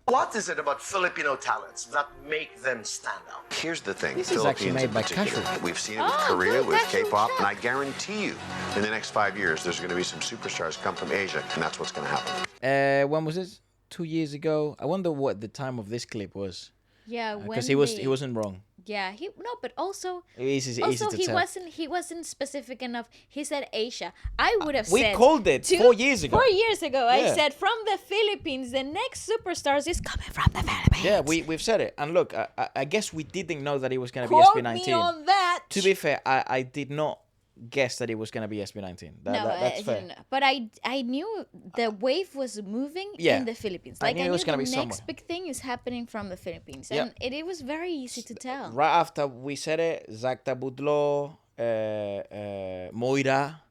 What is it about Filipino talents that make them stand out? Here's the thing. This is actually Philippines made in by particular. Casual. We've seen it with Oh, Korea, good, with Casual K-pop, Chef. and I guarantee you, in the next 5 years, there's going to be some superstars come from Asia, and that's what's going to happen. When was this? 2 years ago. I wonder what the time of this clip was. Yeah, when Because he wasn't wrong. Yeah, but also Easy also to he tell. wasn't specific enough. He said Asia. I would have We said called it 4 years ago. 4 years ago, I Yeah. said from the Philippines, the next superstars is coming from the Philippines. Yeah, we've said it. And look, I guess we didn't know that it was going to be Quote SB19. me on that. To be fair, I did not guess that it was going to be SB19. That's fair. didn't know. But I knew the wave was moving Yeah. in the Philippines. I Like knew it was the gonna be next somewhere. big thing is happening from the Philippines, Yeah. and it was very easy to tell. Right after we said it, Zakta Budlo, Moira,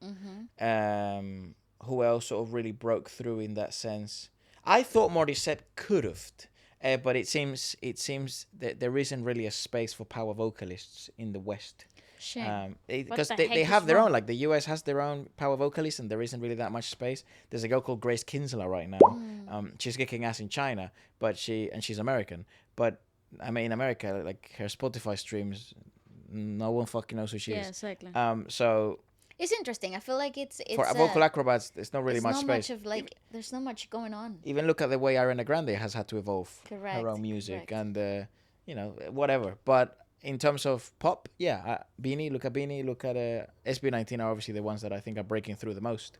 who else sort of really broke through in that sense. I thought Morissette could have, but it seems that there isn't really a space for power vocalists in the West. Shame. Because What the they heck have is their wrong? own, like the US has their own power vocalist, and there isn't really that much space. There's a girl called Grace Kinsler right now. She's kicking ass in China, but she's American. But I mean, in America, like her Spotify streams, no one fucking knows who she Yeah, is. exactly. So It's interesting. I feel like it's for vocal acrobats, there's not really it's much not space. much of like there's not much going on. Even look at the way Ariana Grande has had to evolve Correct, her own music, correct. and whatever. But in terms of pop, yeah, Beanie, look at SB19 are obviously the ones that I think are breaking through the most.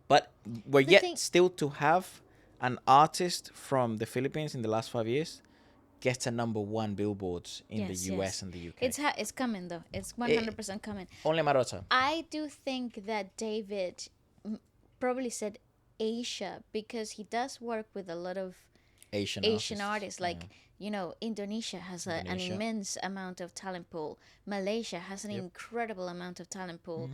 But we're The yet thing- still to have an artist from the Philippines in the last 5 years get a #1 billboards in Yes, the US yes. and the UK. It's coming though. It's 100% coming. Only Marotta. I do think that David probably said Asia because he does work with a lot of Asian artists. Like, Indonesia has an Indonesia. immense amount of talent pool. Malaysia has an incredible amount of talent pool.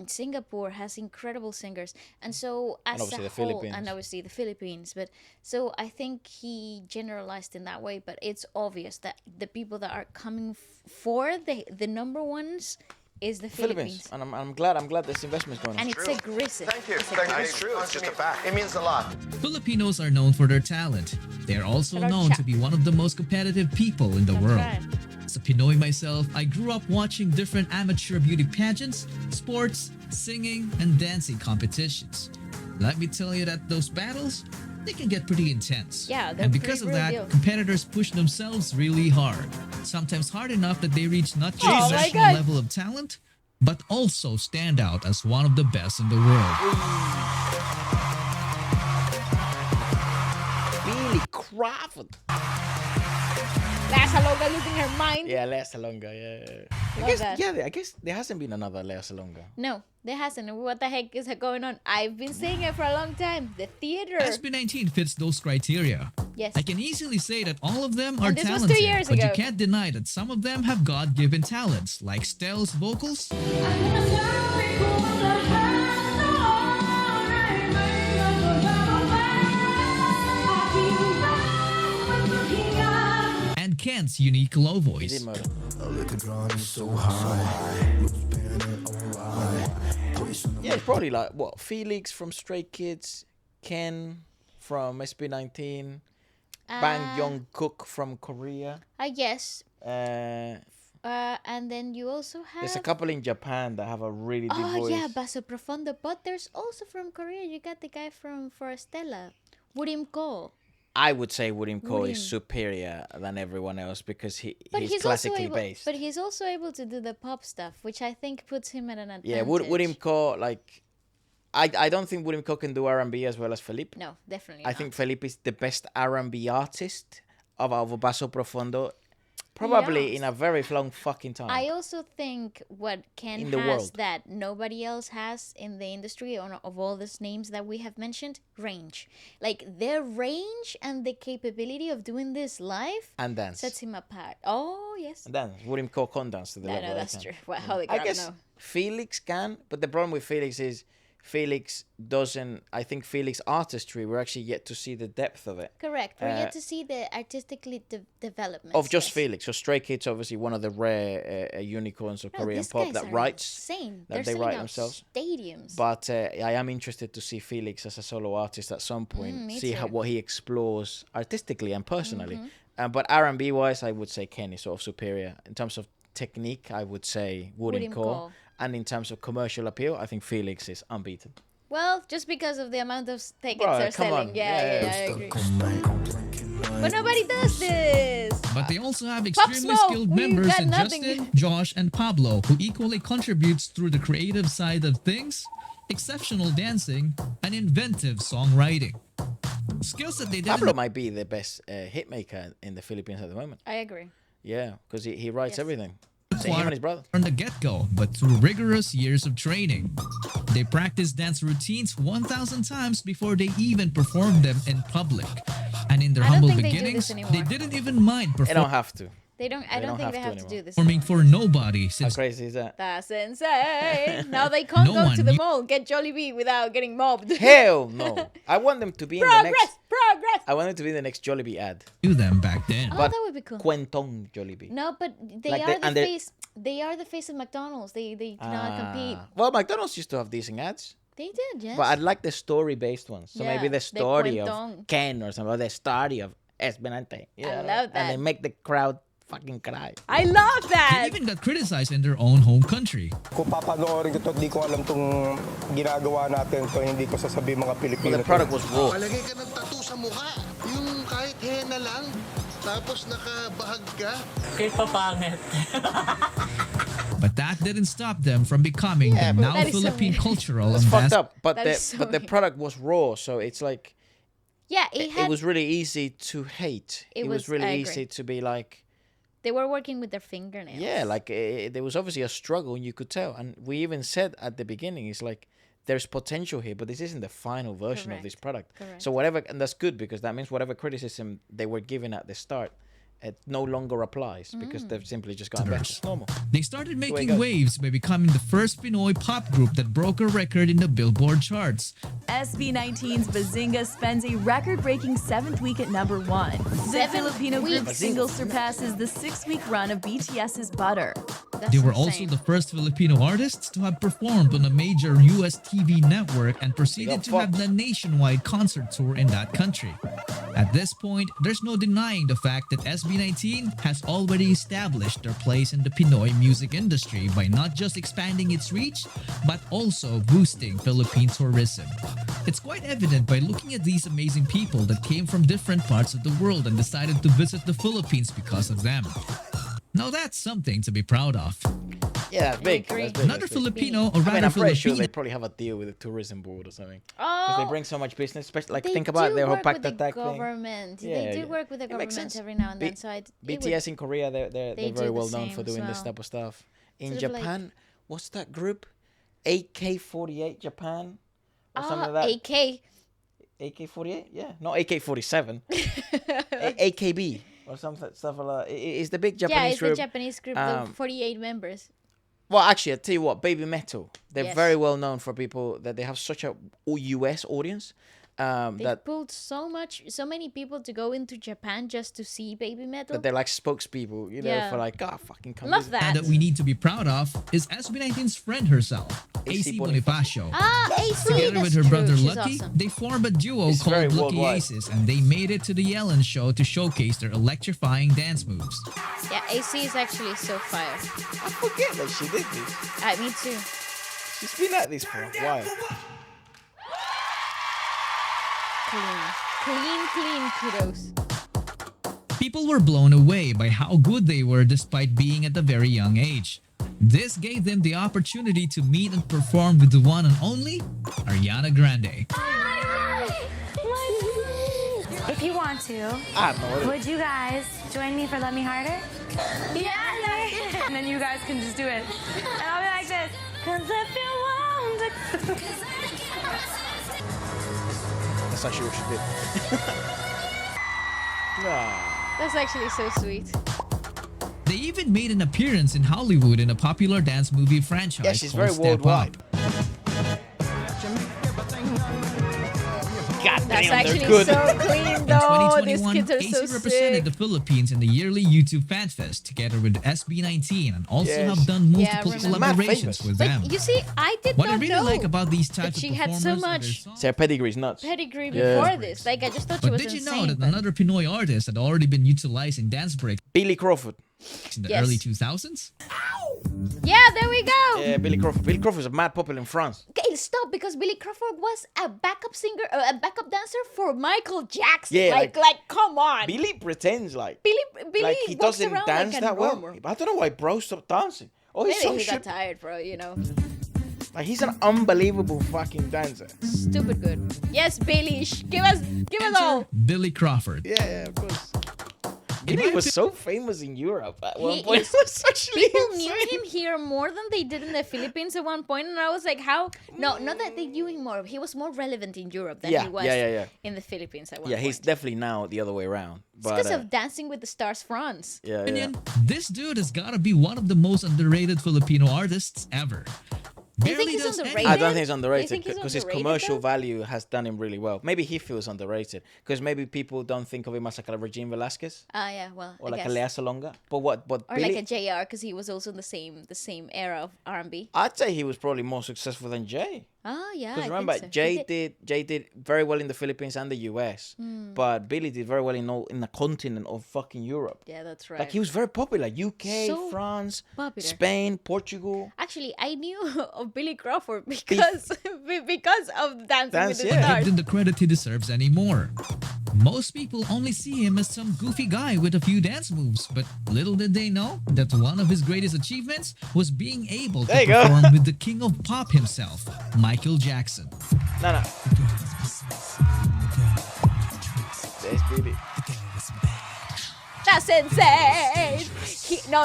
Singapore has incredible singers. And so as obviously a the whole, Philippines. and obviously the Philippines. But so I think he generalized in that way. But it's obvious that the people that are coming for the number ones is the Philippines. And I'm glad this investment's going on. And it's aggressive. Thank you. It's Thank you. It's true. It's just a fact. It means a lot. Filipinos are known for their talent. They are also Hello, known chat. to be one of the most competitive people in the That's world. right. As a Pinoy myself, I grew up watching different amateur beauty pageants, sports, singing, and dancing competitions. Let me tell you that those battles, they can get pretty intense. Yeah, they're and because pretty of that, real deal. competitors push themselves really hard. Sometimes hard enough that they reach not just Oh my national God. level of talent, but also stand out as one of the best in the world. Billy Crawford. Lea Salonga losing her mind. Yeah, Lea Salonga, yeah. Love that. I guess there hasn't been another Lea Salonga. No, there hasn't. What the heck is going on? I've been saying it for a long time. The theater. SB19 fits those criteria. Yes. I can easily say that all of them are And this was 2 talented, years but you ago. can't deny that some of them have God-given talents, like Stell's vocals and Kent's unique low He voice. did murder. Yeah, it's probably like, what, Felix from Stray Kids, Ken from SB19, Bang Young-kook from Korea. Yes. Uh, And then you also have. there's a couple in Japan that have a really deep Oh voice. yeah, Basso Profondo. But there's also from Korea. You got the guy from Forestella, Worim Ko. I would say Woodim Ko is Woodim. superior than everyone else because But he's he's also classically able. based. But he's also able to do the pop stuff, which I think puts him at an advantage. Yeah, Woodim Ko, like, I don't think Woodim Ko can do R&B as well as Felipe. No, definitely. I not. think Felipe is the best R&B artist of Basso Profondo, probably Yes. in a very long fucking time. I also think what Ken In the has world. that nobody else has in the industry of all these names that we have mentioned, range. Like their range and the capability of doing this live And dance. sets him apart. Oh yes. And dance. Woodim Ko can't dance to the No, level I that's can. true. Well, holy I crap, guess no. Felix can, but the problem with Felix is Felix doesn't. I think Felix artistry, we're actually yet to see the depth of it. Correct. We're yet to see the artistically development Of just Felix. So Stray Kids, obviously one of the rare unicorns of Korean pop that writes. Insane. That They're they write selling out themselves. Stadiums. But I am interested to see Felix as a solo artist at some point. Me See too. what he explores artistically and personally. But R&B wise, I would say Ken is sort of superior. In terms of technique, I would say Wooden Core. And in terms of commercial appeal, I think Felix is unbeaten. Well, just because of the amount of tickets Bro, they're come selling. on. Yeah, I agree. But nobody does this. But they also have extremely Smoke, skilled we members got in nothing. Justin, Josh, and Pablo, who equally contributes through the creative side of things, exceptional dancing, and inventive songwriting. Skills that they didn't Pablo might be the best hitmaker in the Philippines at the moment. I agree. Yeah, because he writes Yes. everything. Same him and his brother. from the get-go, but through rigorous years of training. They practice dance routines 1,000 times before they even perform them in public. And in their I don't humble think they do beginnings, this they anymore. didn't even mind They don't have to. I don't think they have to to do this. performing for nobody How since crazy is that? That's insane. Now they can't No go one to the knew- mall, get Jollibee without getting mobbed. Hell no. I want them to be in the next. Progress. I want them to be in the next Jollibee ad. knew them back then. Oh, But that would be cool. Quentong Jollibee. No, but they Like are they- the and they're- face. They are the face of McDonald's. They cannot compete. Well, McDonald's used to have decent ads. They did, yes. But I'd like the story-based ones. So Yeah, maybe the the story of Quentong. Ken or something, or the story of Esbenante. I love And they that. make the crowd fucking cry. I love They that. even got criticized in their own home country. Kung papanoorin ko to, di ko alam tong ginagawa natin to, hindi ko sasabihin mga Pilipino. Well, the product was raw. Malagay ka ng tattoo sa mukha. Yung kahit henna lang. Tapos nakabahag ka. Kahit papangit. But that didn't stop them from becoming the but now that is so Philippine weird. cultural It's fucked ambassador. up. But That the is so but the weird. product was raw, so it's like Yeah, it it was really easy to hate. It It was was- really I easy agree. to be like, They were working with their fingernails. yeah, like there was obviously a struggle, and you could tell. And we even said at the beginning, it's like there's potential here, but this isn't the final version of this product. Correct. So whatever, and that's good because that means whatever criticism they were given at the start, it no longer applies because they've simply just gotten better. It's normal. They started way it making goes. waves by becoming the first Pinoy pop group that broke a record in the Billboard charts. SB19's Bazinga spends a record-breaking 7th week at #1. The Seven Filipino group weeks. single surpasses the 6-week run of BTS's Butter. That's They were also insane. the first Filipino artists to have performed on a major US TV network and proceeded to have the nationwide concert tour in that country. At this point, there's no denying the fact that SB19 has already established their place in the Pinoy music industry by not just expanding its reach, but also boosting Philippine tourism. It's quite evident by looking at these amazing people that came from different parts of the world and decided to visit the Philippines because of them. Now that's something to be proud of. Yeah, that's big. agree. That's big. Another That's big. Filipino, or I mean, rather I'm pretty sure Filipino, they probably have a deal with the tourism board or something. Oh, Because they bring so much business, especially like they think about do their whole work pact with the attack thing. government. Yeah, They do yeah. work with the It makes government sense. every now and then. B- So it BTS in Korea, they're they very do the well known for same doing as this well. type of stuff. In Sort of like- Japan, what's that group? AK-48 Japan or something like that. AK. AK-48? Yeah, not AK-47. AKB or something stuff like that. It's the big Japanese Yeah, it's group. the Japanese group, um, the 48 members. Well, actually, I tell you what, Baby Metal. They're Yes. very well known for people that they have such a US audience. They That pulled so many people to go into Japan just to see Baby Metal. they're like spokespeople, you know, Yeah. for like, fucking come Love visit." that. that we need to be proud of is SB19's friend herself, AC AC Bonifacio. AC, Together that's with her true. brother She's Lucky, awesome. they formed a duo It's very called Lucky worldwide. Aces, and they made it to the Ellen Show to showcase their electrifying dance moves. Yeah, AC is actually so fire. I forget that she did this. Me too. She's been at this for a while. Clean kudos. People were blown away by how good they were despite being at a very young age. This gave them the opportunity to meet and perform with the one and only Ariana Grande. If you want to, I don't know. would you guys join me for Let Me Harder? Yeah! And then you guys can just do it. And I'll be like this. Cause if you want to... That's actually what she did. Nah. That's actually so sweet. They even made an appearance in Hollywood in a popular dance movie franchise Yeah, she's called very Step worldwide. Up. damn, they're actually good. so clean In though. These 2021, kids are AC so represented sick. the Philippines in the yearly YouTube Fan Fest together with SB19 and also Yes. have done Yeah, I multiple remember. Mad collaborations famous. with them. But you see, I did What I not really know like about these that types of she had performers so are their much songs. Her pedigree's nuts. pedigree Yeah. before this. Like, I just thought she But was did you insane. know that but- another Pinoy artist had already been utilized in dance breaks Billy Crawford. in the Yes. early 2000s? Yeah, there we go. Yeah, Billy Crawford. Billy Crawford's a mad popular in France. Okay, stop, because Billy Crawford was a backup singer, a backup dancer for Michael Jackson. Yeah, like come on. Billy pretends like Billy like he walks doesn't around dance like a that well. normal. I don't know why bro stopped dancing. Oh, he's Maybe so he got shit. tired, bro. You know, Like he's an unbelievable fucking dancer. stupid good. Yes, Billy, give us all. Billy Crawford. Yeah, of course. Billy was so famous in Europe at one He point. is- It was actually People knew insane. him here more than they did in the Philippines at one point, and I was like, how? No, not that they knew him more. He was more relevant in Europe than Yeah, he was yeah. in the Philippines at one Yeah, point. he's definitely now the other way around. It's But because of Dancing with the Stars France. yeah, yeah. Opinion, this dude has got to be one of the most underrated Filipino artists ever. Do you think Barely he's does underrated? I don't think he's Do you underrated think he's because his underrated, commercial though? value has done him really well. Maybe he feels underrated because maybe people don't think of him as like a Regine Velasquez Ah, yeah, well, or I like guess. a Lea Salonga. But Or Billy, like a JR, because he was also in the same era of R&B. I'd say he was probably more successful than Jay. Oh, yeah, Because I remember, think so. Jay did very well in the Philippines and the US, Hmm. but Billy did very well in the continent of fucking Europe. Yeah, that's right. Like he was very popular. UK, So France, popular. Spain, Portugal. Actually, I knew of Billy Crawford because of Dancing with the yeah. Stars. Given the credit he deserves anymore. Most people only see him as some goofy guy with a few dance moves, but little did they know that one of his greatest achievements was being able to There you go. perform with the king of pop himself, Michael Jackson. No. There's Billy. That's insane.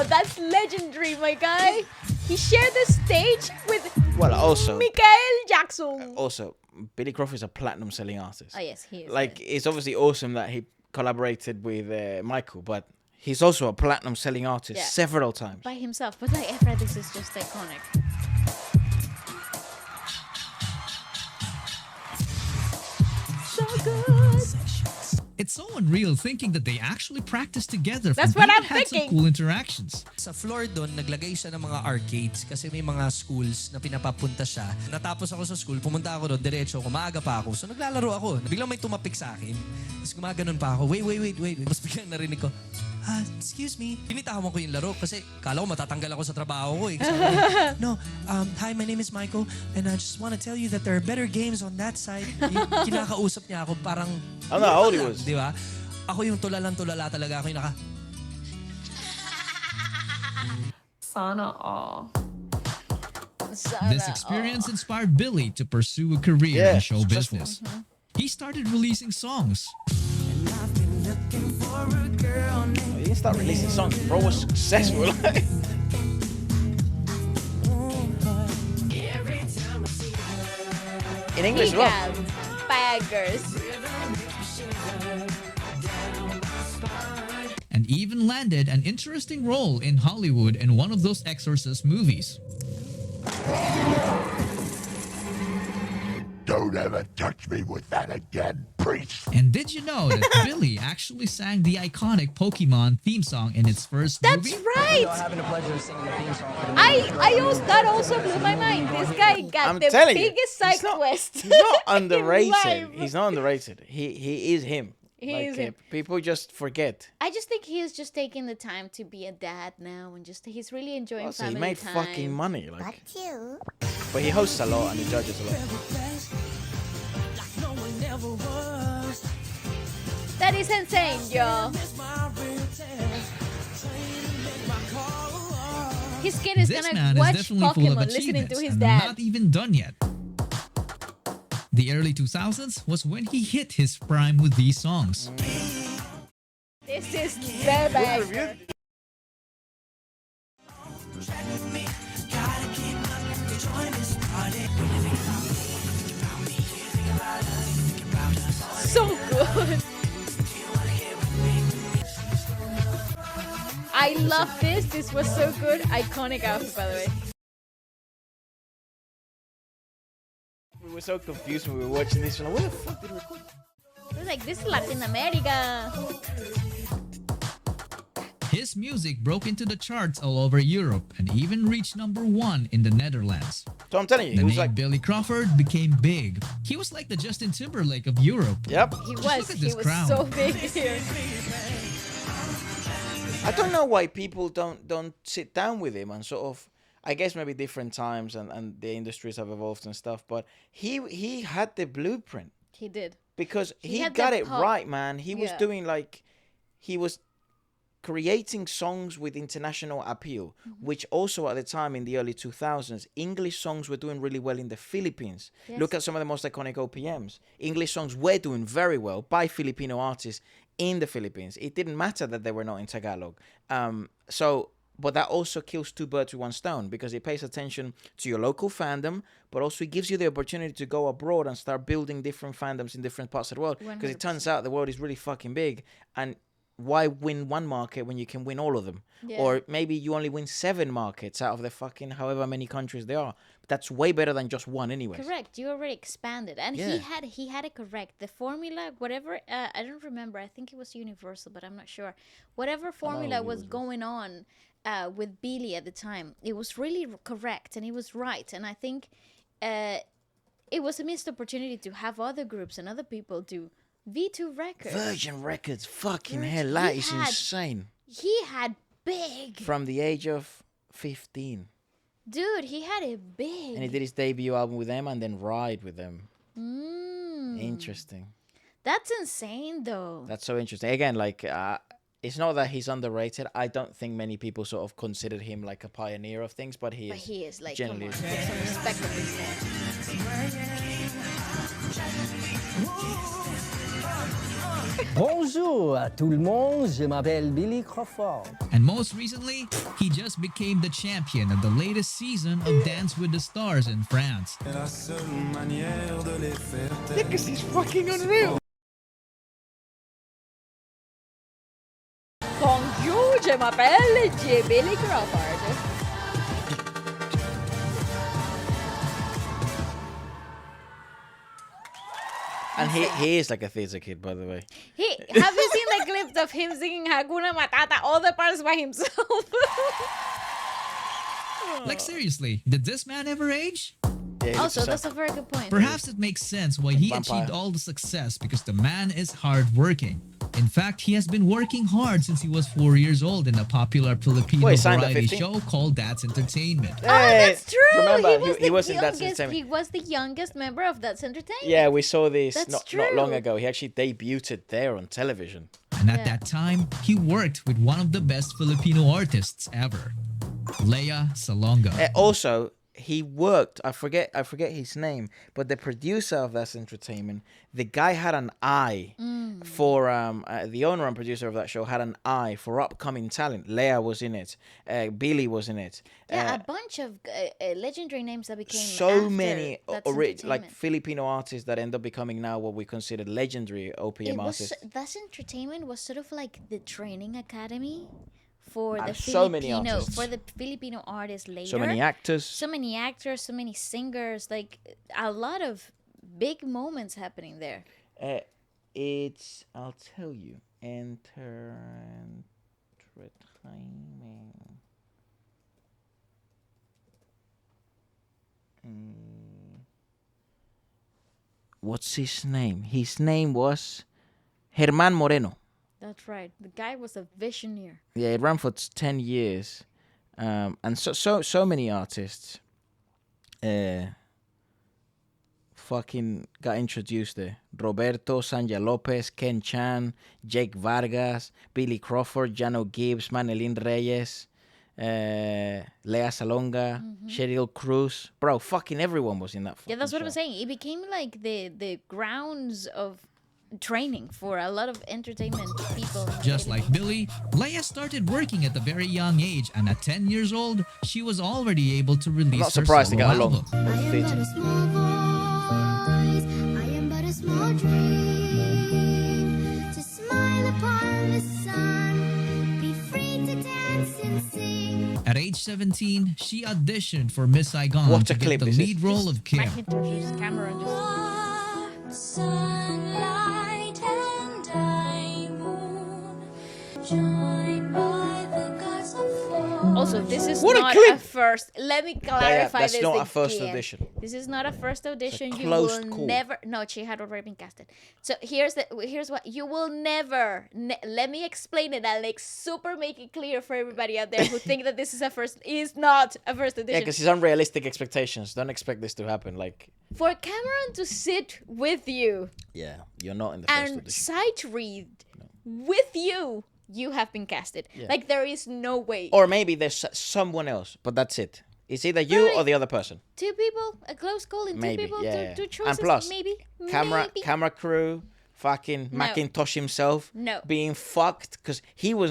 That's legendary, my guy. He shared the stage with Well, also, Michael Jackson. also, Billy Crawford is a platinum selling artist. Oh yes, he is. Like it's obviously awesome that he collaborated with Michael, but he's also a platinum selling artist Yeah. several times. by himself. But like Efra, this is just iconic. So good. It's so unreal thinking that they actually practiced together. That's and what even I'm had thinking. some cool interactions. Sa floor doon, naglagay siya ng mga arcades kasi may mga schools na pinapapunta siya. Natapos ako sa school, pumunta ako doon, diretso ako, maaga pa ako. So naglalaro ako. Biglang may tumapik sa akin. Tapos gumaganon pa ako, wait. Tapos biglang narinig ko, excuse me. Pinitawan ko yung laro kasi kala ko matatanggal ako sa trabaho ko eh. Kasi ako, no, hi, my name is Michael and I just want to tell you that there are better games on that side. Yung kinakausap niya ako parang... I don't know how old he was. Di ba? Ako yung tulalang tulala talaga. Ako yung naka... Sana all. This experience inspired Billy to pursue a career in show successful. business. He started releasing songs. He didn't start releasing songs. Bro was successful. In English, He well. had baggers. And even landed an interesting role in Hollywood in one of those Exorcist movies. Don't ever touch me with that again, priest. And did you know that Billy actually sang the iconic Pokemon theme song in its first That's movie? right. having the pleasure of singing the theme song. That also blew my mind. This guy got I'm the telling you, biggest side he's not- quest. He's not in underrated. life. He's not underrated. He is him. He Like, is him. People just forget. I just think he is just taking the time to be a dad now, and he's really enjoying Also, family he made time. fucking money. Like, but he hosts a lot and he judges a lot. That is insane, yo. His kid is This gonna man is watch definitely full of Pokemon listening achievements to his and dad. not even done yet. The early 2000s was when he hit his prime with these songs. This is baby. So good. I love this. This was so good. Iconic outfit, by the way. We were so confused when we were watching this. We're like, what the fuck did we record? was like, this is Latin America. His music broke into the charts all over Europe and even reached #1 in the Netherlands. So I'm telling you, The he was name like, Billy Crawford became big. He was like the Justin Timberlake of Europe. yep. He Just was. look at He this was crown. so big here. I don't know why people don't sit down with him and sort of. I guess maybe different times and the industries have evolved and stuff, but he had the blueprint He did. because he had got that it pop. right, man. He was Yeah. doing like he was creating songs with international appeal, which also at the time in the early 2000s, English songs were doing really well in the Philippines. Yes. Look at some of the most iconic OPMs. English songs were doing very well by Filipino artists in the Philippines. It didn't matter that they were not in Tagalog. But that also kills two birds with one stone because it pays attention to your local fandom, but also it gives you the opportunity to go abroad and start building different fandoms in different parts of the world. Because it turns out the world is really fucking big, and why win one market when you can win all of them? Yeah. Or maybe you only win 7 markets out of the fucking however many countries there are. That's way better than just one anyway. Correct. You already expanded, and Yeah. he had it correct. The formula, whatever, I don't remember. I think it was Universal, but I'm not sure. Whatever formula was going on with Billy at the time, it was really correct and it was right. And I think it was a missed opportunity to have other groups and other people do V2 Records. Virgin Records, fucking Virgin- hell, that he is had- insane. He had big, From the age of 15. dude. He had it big. And he did his debut album with them and then Ride with them. Mm. Interesting. That's insane, though. That's so interesting. Again, like, it's not that he's underrated. I don't think many people sort of considered him like a pioneer of things, but he But is. he is like, come on, generally- put some respect on his name. Bonjour à tout le monde, je m'appelle Billy Crawford. And most recently, he just became the champion of the latest season of Dance with the Stars in France. Because he's fucking unreal. Bonjour, je m'appelle Billy Crawford. And he is like a theater kid, by the way. Have you seen the clip of him singing Hakuna Matata, all the parts by himself? Like seriously, did this man ever age? Yeah, he Also, looks that's so- a very good point. Perhaps it makes sense why he Vampire. achieved all the success because the man is hardworking. In fact, he has been working hard since he was 4 years old in a popular Filipino Wait, signed at variety 15? show called That's Entertainment. Oh, that's true. Remember, he was in That's He Entertainment. was the youngest member of That's Entertainment. Yeah, we saw this That's not long true. ago. He actually debuted there on television. And at that time, he worked with one of the best Filipino artists ever, Lea Salonga. Also, he worked. I forget his name, but the producer of That's Entertainment, the guy had an eye for the owner and producer of that show had an eye for upcoming talent. Lea was in it. Billy was in it. Yeah, a bunch of legendary names that became So after many That's like Entertainment. Filipino artists that end up becoming now what we consider legendary OPM It was artists. That's Entertainment was sort of like the training academy for the so many Filipino artists. for the Filipino artists later. So many actors. So many actors, so many singers, like a lot of big moments happening there. I'll tell you, entertainment. What's his name? His name was Germán Moreno. That's right. The guy was a visionary. Yeah, it ran for 10 years. And so many artists fucking got introduced there. Roberto, Sanja Lopez, Ken Chan, Jake Vargas, Billy Crawford, Jano Gibbs, Manelin Reyes, Lea Salonga, Cheryl Cruz. Bro, fucking everyone was in that Yeah, that's what fucking I'm show. saying. It became like the grounds of training for a lot of entertainment people. Just like Billy, Lea started working at a very young age, and at 10 years old, she was already able to release I'm not her surprised they solo got along. album. with the theatre. small voice, I am but a small dream. To smile upon the sun, be free to dance and sing. At age 17, she auditioned for Miss Saigon What to a get clip the this is. lead role of Kim. Macintosh's camera and just Sunlight joined by the gods of war. Also, this is What a not clip! a first. Let me clarify that's this not again. a first audition. This is not a first audition. You closed will call. never. No, she had already been casted. So here's what you will never. Let me explain it. I'll make it clear for everybody out there who think that this is a first. Is not a first Yeah, audition. because it's unrealistic expectations. Don't expect this to happen. Like, For Cameron to sit with you yeah, you're not in the first and audition. sight read with you, you have been casted. Yeah. Like there is no way. Or maybe there's someone else, but that's it. It's either you or the other person. Two people, a close call, and Maybe, two people, yeah. two choices, And plus, maybe. camera crew, fucking No. Macintosh himself, No. being fucked because he was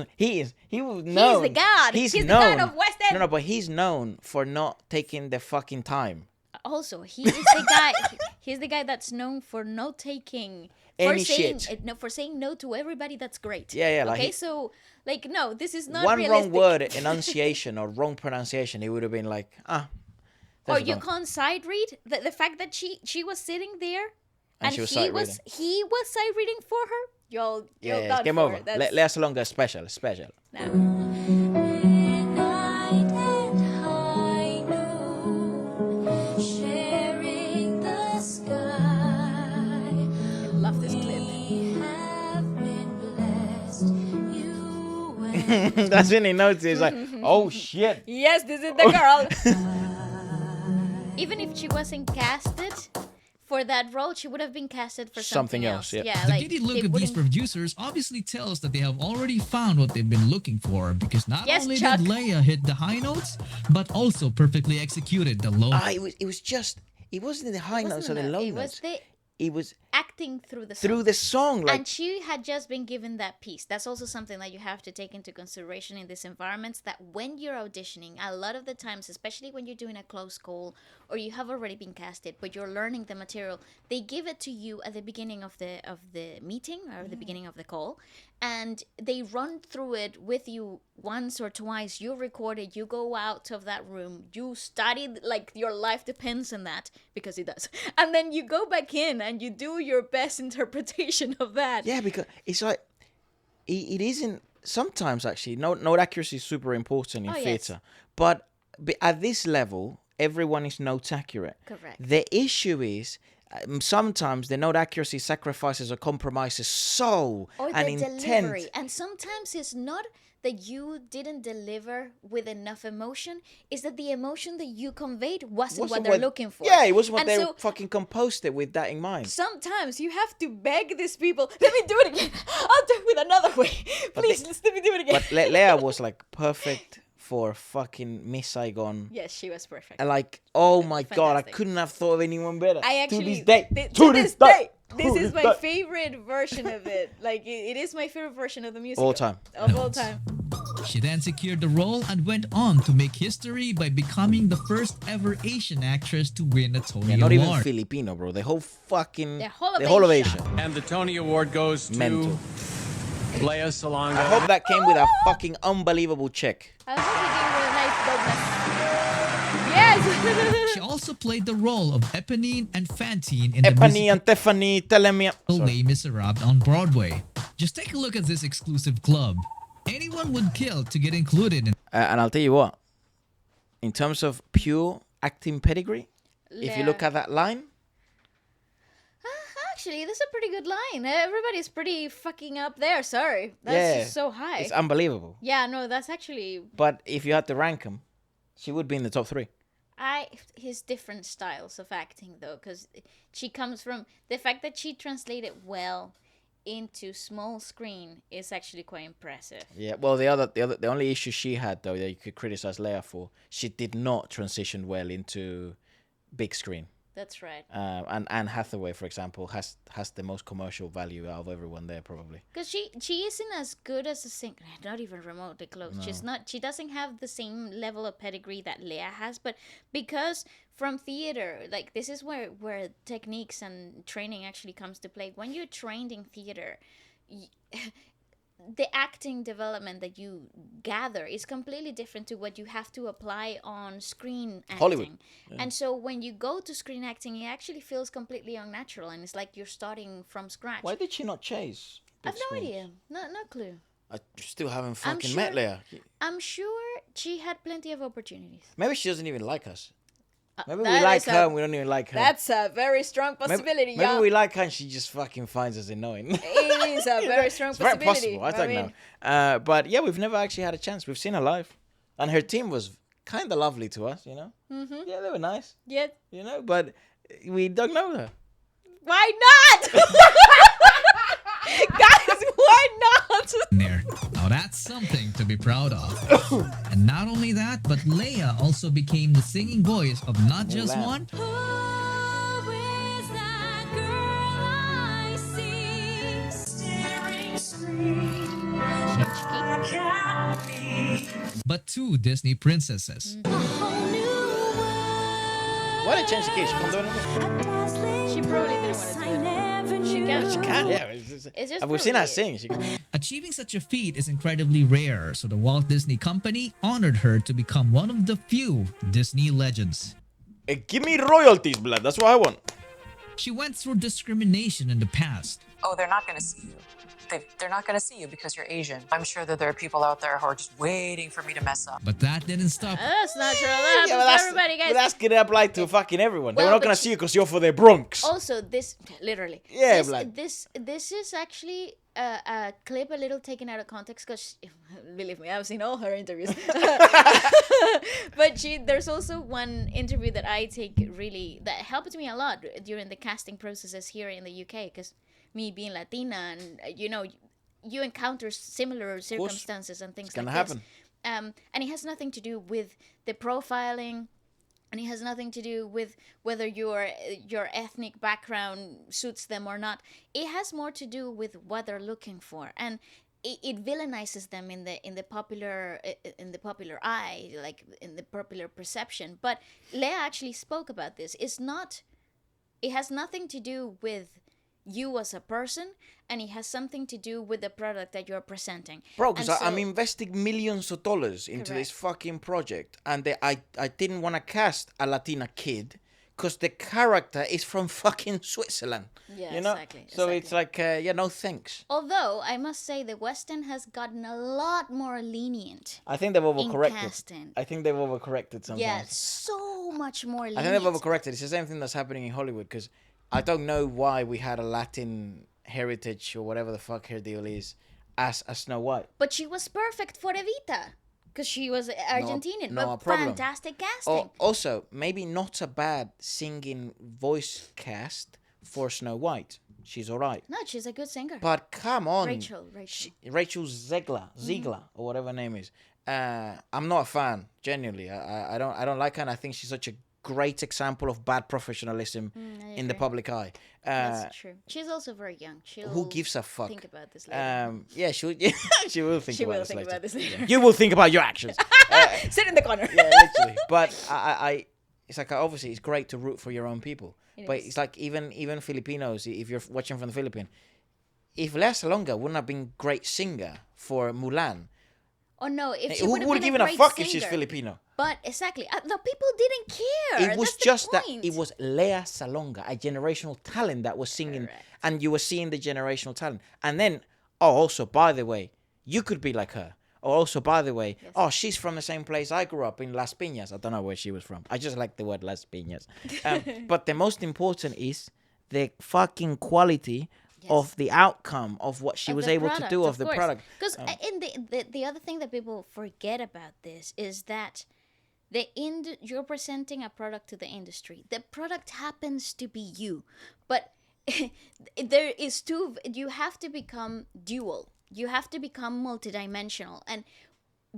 known. the god. He's the known. god of West End. No, but he's known for not taking the fucking time. Also, he is the guy. He's the guy that's known for not taking Any saying shit. no, for saying no to everybody. That's great. Yeah, like okay, he- so like no, this is not One realistic. wrong word, enunciation, or wrong pronunciation, he would have been like, Or that's you wrong. can't side read the fact that she was sitting there And she was sight reading. he was sight reading for her. You're Yeah, it's done game for. over. That's- Lea Salonga special. Night and high noon, sharing the sky. I love this clip. We have been blessed, you and That's when he knows. He's like, oh shit. Yes, this is the girl. Even if she wasn't casted for that role, she would have been casted for something else. yeah. Yeah, The like giddy they look of these wouldn't- producers obviously tells that they have already found what they've been looking for, because not Yes, only Chuck. did Leia hit the high notes, but also perfectly executed the low. It was just. It wasn't the high It notes or wasn't the a- low it was notes. the It was acting through the song. through the song. Like, And she had just been given that piece. That's also something that you have to take into consideration in these environments, that when you're auditioning, a lot of the times, especially when you're doing a close call or you have already been casted, but you're learning the material, they give it to you at the beginning of the meeting or the beginning of the call, and they run through it with you once or twice. You record it, you go out of that room, you study like your life depends on that, because it does. And then you go back in and you do your best interpretation of that. yeah, because it's like it isn't. Sometimes actually, note accuracy is super important in Oh, yes. theatre, but at this level, everyone is note accurate. Correct. The issue is. Sometimes the note accuracy sacrifices or compromises so Or the an intent. delivery. And sometimes it's not that you didn't deliver with enough emotion, is that the emotion that you conveyed wasn't what they're looking for. Yeah, it wasn't what And they so fucking composed it with that in mind. sometimes you have to beg these people, let me do it again. I'll do it with another way. Please, let me do it again. But Lea was like perfect for fucking Miss Saigon. Yes, she was perfect. And like, oh my god, I Fantastic. couldn't have thought of anyone better. I actually, to this day, to this day, this to is this my day. favorite version of it. Like, it is my favorite version of the music. All time. Of all time. She then secured the role and went on to make history by becoming the first ever Asian actress to win a Tony Yeah, not even Award. Filipino, bro. The whole fucking, The whole of of Asia. Asia. And the Tony Award goes to Mental. Lea Salonga. I hope that came with a fucking unbelievable check. I hope you gave her a nice bonus. Yes! She also played the role of Eponine and Fantine in Epani the and Tiffany, telling Les Miserables on Broadway. Just take a look at this exclusive club. Anyone would kill to get included in. And I'll tell you what, in terms of pure acting pedigree, if you look at that line, Actually, that's a pretty good line. Everybody's pretty fucking up there. Sorry. That's yeah, just so high. it's unbelievable. Yeah, no, that's actually... But if you had to rank them, she would be in the top 3. his different styles of acting, though, because she comes from... The fact that she translated well into small screen is actually quite impressive. Yeah, well, the only issue she had, though, that you could criticize Lea for, she did not transition well into big screen. That's right. And Anne Hathaway, for example, has the most commercial value out of everyone there, probably. Because she isn't as good as a singer, not even remotely close. No. She doesn't have the same level of pedigree that Lea has, but because from theater, like this is where techniques and training actually comes to play. When you're trained in theater, the acting development that you gather is completely different to what you have to apply on screen acting. Hollywood. Yeah. And so when you go to screen acting, it actually feels completely unnatural, and it's like you're starting from scratch. Why did she not chase? I've no idea. No clue. I still haven't I'm fucking sure, met Lea. I'm sure she had plenty of opportunities. Maybe she doesn't even like us. Maybe we that like is her a- and we don't even like her. That's a very strong Maybe, possibility. maybe we like her and she just fucking finds us annoying. It is a very strong It's very possibility. possible. I don't know. But yeah, we've never actually had a chance. We've seen her live. And her team was kind of lovely to us, you know? Mm-hmm. Yeah, they were nice. Yeah. You know, but we don't know her. Why not? Guys, why not? There. Now that's something to be proud of. And not only that, but Lea also became the singing voice of not just Mulan. one, but two Disney princesses. Why did they change the key? She can't do anything? She probably didn't want to do it. She can. She can, yeah. It's just We've seen her probably- sing. She can. Achieving such a feat is incredibly rare, so the Walt Disney Company honored her to become one of the few Disney legends. Give me royalties, blood. That's what I want. She went through discrimination in the past, Oh, they're not going to see you. They're not going to see you because you're Asian. I'm sure that there are people out there who are just waiting for me to mess up. but that didn't stop. That's not true. That happens to everybody, guys. But that's gonna apply to fucking everyone. Well, They're not but gonna see you because you're for their Bronx. Also, this literally. Yeah, this, blood. this is actually a clip a little taken out of context because believe me, I've seen all her interviews. But there's also one interview that I take really that helped me a lot during the casting processes here in the UK because me being Latina and you encounter similar circumstances and things like happen. this. And it has nothing to do with the profiling. And it has nothing to do with whether your ethnic background suits them or not. It has more to do with what they're looking for, and it villainizes them in the popular eye, like in the popular perception. But Lea actually spoke about this. It has nothing to do with you as a person, and it has something to do with the product that you're presenting. Bro, because And so- I'm investing millions of dollars into this fucking project, and I didn't want to cast a Latina kid because the character is from fucking Switzerland. Yeah, you know? exactly, So it's like, no thanks. Although I must say the West End has gotten a lot more lenient. I think they've overcorrected. casting. I think they've overcorrected sometimes. Yeah, so much more lenient. I think they've overcorrected. It's the same thing that's happening in Hollywood because I don't know why we had a Latin heritage or whatever the fuck her deal is as Snow White. But she was perfect for Evita because she was Argentinian. no but problem. fantastic casting. Also, maybe not a bad singing voice cast for Snow White. She's all right. No, she's a good singer. But come on. Rachel Ziegler, or whatever her name is. I'm not a fan, genuinely. I don't like her, and I think she's such a great example of bad professionalism in the public eye. That's true. She's also very young. Who gives a fuck? Think about this later. Yeah, she will think about this later. later. You will think about your actions. Sit in the corner. Yeah, literally. But I it's like obviously it's great to root for your own people. But it's like even Filipinos, if you're watching from the Philippines, if Lea Salonga wouldn't have been great singer for Mulan, Oh no! If she who would have would been give a a great fuck singer. if she's Filipino? But exactly, the people didn't care. It was That's the just that point. it was Lea Salonga, a generational talent that was singing, and you were seeing the generational talent. And then, also by the way, you could be like her. Also, by the way, she's from the same place I grew up in, Las Piñas. I don't know where she was from. I just like the word Las Piñas. But the most important is the fucking quality of the outcome of what she was able to do of the product. Because in the other thing that people forget about this is that you're presenting a product to the industry. The product happens to be you, but there is you have to become dual. You have to become multidimensional and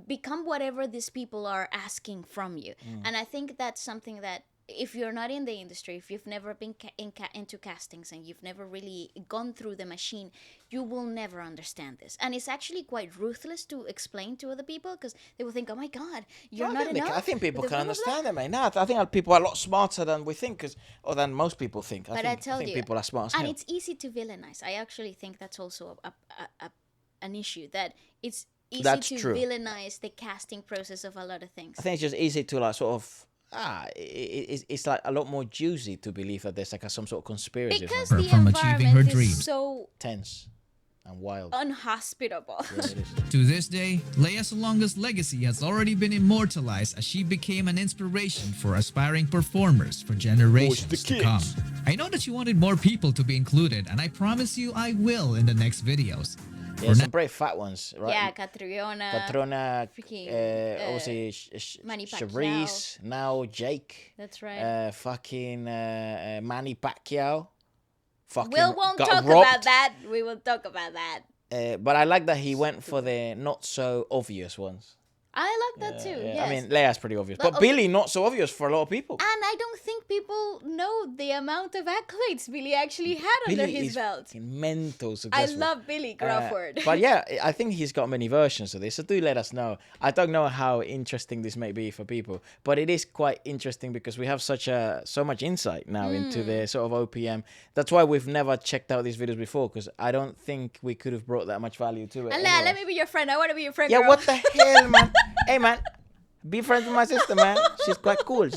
become whatever these people are asking from you. And I think that's something that if you're not in the industry, if you've never been into castings and you've never really gone through the machine, you will never understand this. And it's actually quite ruthless to explain to other people because they will think, oh my God, you're not enough. I think people Blah, can blah, blah, understand it, man. No, I think people are a lot smarter than we think, or than most people think. But I think people are smart as and hell. it's easy to villainize. I actually think that's also an issue, that it's easy That's to true. villainize the casting process of a lot of things. I think it's just easy to like sort of it's like a lot more juicy to believe that there's like some sort of conspiracy Because from the from achieving her environment dreams. is so tense. and wild. Unhospitable. Yeah, it is. To this day, Lea Salonga's legacy has already been immortalized as she became an inspiration for aspiring performers for generations to come. I know that you wanted more people to be included, and I promise you I will in the next videos. Yeah, some brave fat ones, right? Yeah, Catriona. Freaking, obviously, Manny Pacquiao. Charisse, now Jake. That's right. Fucking Manny Pacquiao. Fucking We won't got talk robbed. about that. We will talk about that. But I like that he went for the not so obvious ones. I like that too. Yeah. Yes. I mean, Lea's pretty obvious, But but Billy not so obvious for a lot of people. And I don't think people know the amount of accolades Billy actually had under Billy his is belt. fucking mental I successful. love Billy Crawford. But yeah, I think he's got many versions of this, so do let us know. I don't know how interesting this may be for people, but it is quite interesting because we have so much insight now into the sort of OPM. That's why we've never checked out these videos before, because I don't think we could have brought that much value to it. And let me be your friend. I want to be your friend. Yeah, girl. what the hell, man? Hey, man, be friends with my sister, man. She's quite cool.